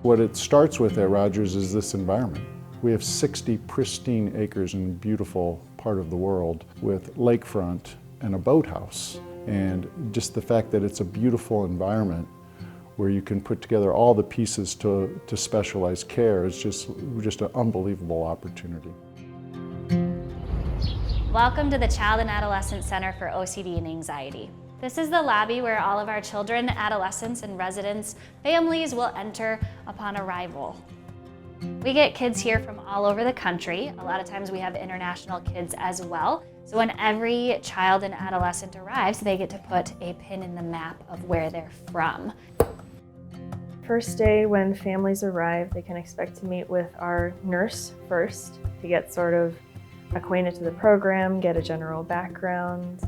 What it starts with at Rogers is this environment. We have 60 pristine acres in a beautiful part of the world with lakefront and a boathouse. And just the fact that it's a beautiful environment where you can put together all the pieces to specialized care is just an unbelievable opportunity. Welcome to the Child and Adolescent Center for OCD and Anxiety. This is the lobby where all of our children, adolescents, and residents' families will enter upon arrival. We get kids here from all over the country. A lot of times we have international kids as well. So when every child and adolescent arrives, they get to put a pin in the map of where they're from. First day when families arrive, they can expect to meet with our nurse first to get sort of acquainted to the program, get a general background.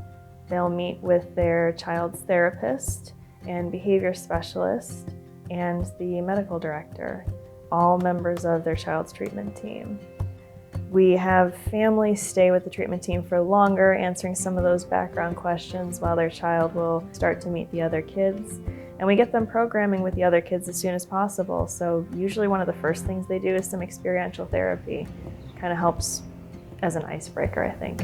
They'll meet with their child's therapist and behavior specialist and the medical director, all members of their child's treatment team. We have families stay with the treatment team for longer, answering some of those background questions while their child will start to meet the other kids. And we get them programming with the other kids as soon as possible. So usually one of the first things they do is some experiential therapy. Kind of helps as an icebreaker, I think.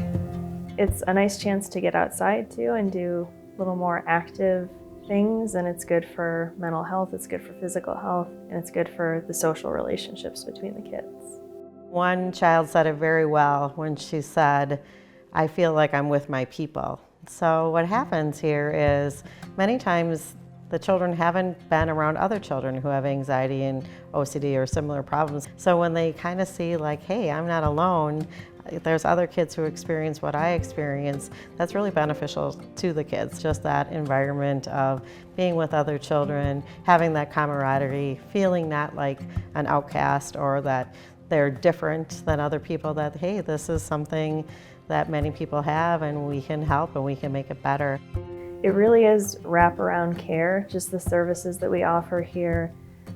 It's a nice chance to get outside too and do a little more active things, and it's good for mental health, it's good for physical health, and it's good for the social relationships between the kids. One child said it very well when she said, "I feel like I'm with my people." So what happens here is many times the children haven't been around other children who have anxiety and OCD or similar problems. So when they kind of see like, hey, I'm not alone, there's other kids who experience what I experience, that's really beneficial to the kids. Just that environment of being with other children, having that camaraderie, feeling not like an outcast or that they're different than other people, that hey, this is something that many people have and we can help and we can make it better. It really is wraparound care, just the services that we offer here.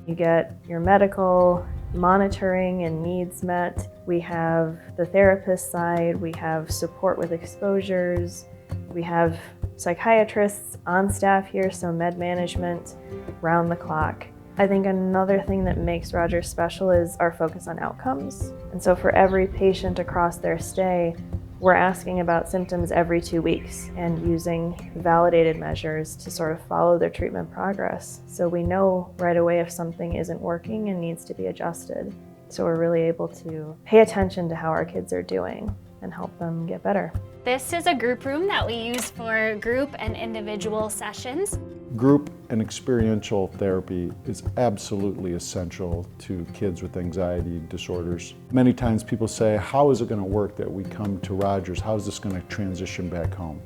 You get your medical monitoring and needs met. We have the therapist side, we have support with exposures, we have psychiatrists on staff here, so med management round the clock. I think another thing that makes Rogers special is our focus on outcomes. And so for every patient across their stay, we're asking about symptoms every 2 weeks and using validated measures to sort of follow their treatment progress. So we know right away if something isn't working and needs to be adjusted. So we're really able to pay attention to how our kids are doing and help them get better. This is a group room that we use for group and individual sessions. Group and experiential therapy is absolutely essential to kids with anxiety disorders. Many times people say, how is it going to work that we come to Rogers? How is this going to transition back home?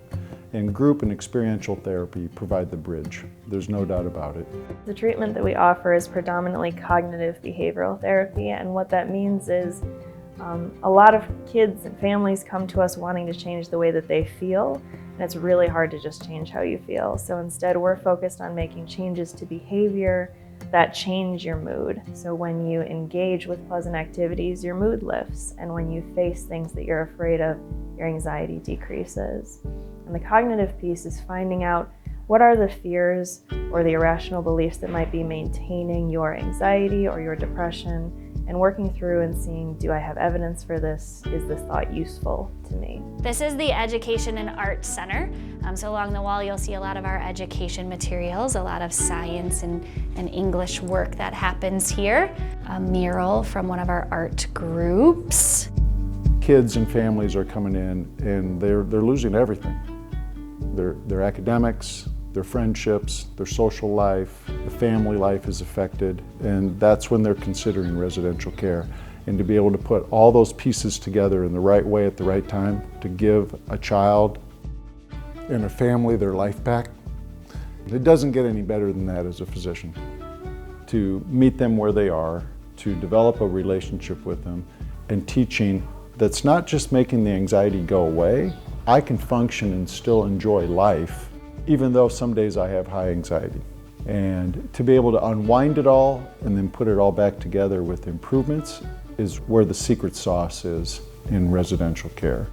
And group and experiential therapy provide the bridge. There's no doubt about it. The treatment that we offer is predominantly cognitive behavioral therapy, and what that means is a lot of kids and families come to us wanting to change the way that they feel, and it's really hard to just change how you feel. So instead, we're focused on making changes to behavior that change your mood. So when you engage with pleasant activities, your mood lifts, and when you face things that you're afraid of, your anxiety decreases. And the cognitive piece is finding out what are the fears or the irrational beliefs that might be maintaining your anxiety or your depression, and working through and seeing, do I have evidence for this? Is this thought useful to me? This is the Education and Art Center. So along the wall you'll see a lot of our education materials, a lot of science and English work that happens here. A mural from one of our art groups. Kids and families are coming in and they're losing everything. Their academics, their friendships, their social life, the family life is affected, and that's when they're considering residential care. And to be able to put all those pieces together in the right way at the right time to give a child and a family their life back, it doesn't get any better than that as a physician. To meet them where they are, to develop a relationship with them, and teaching that's not just making the anxiety go away. I can function and still enjoy life even though some days I have high anxiety. And to be able to unwind it all and then put it all back together with improvements is where the secret sauce is in residential care.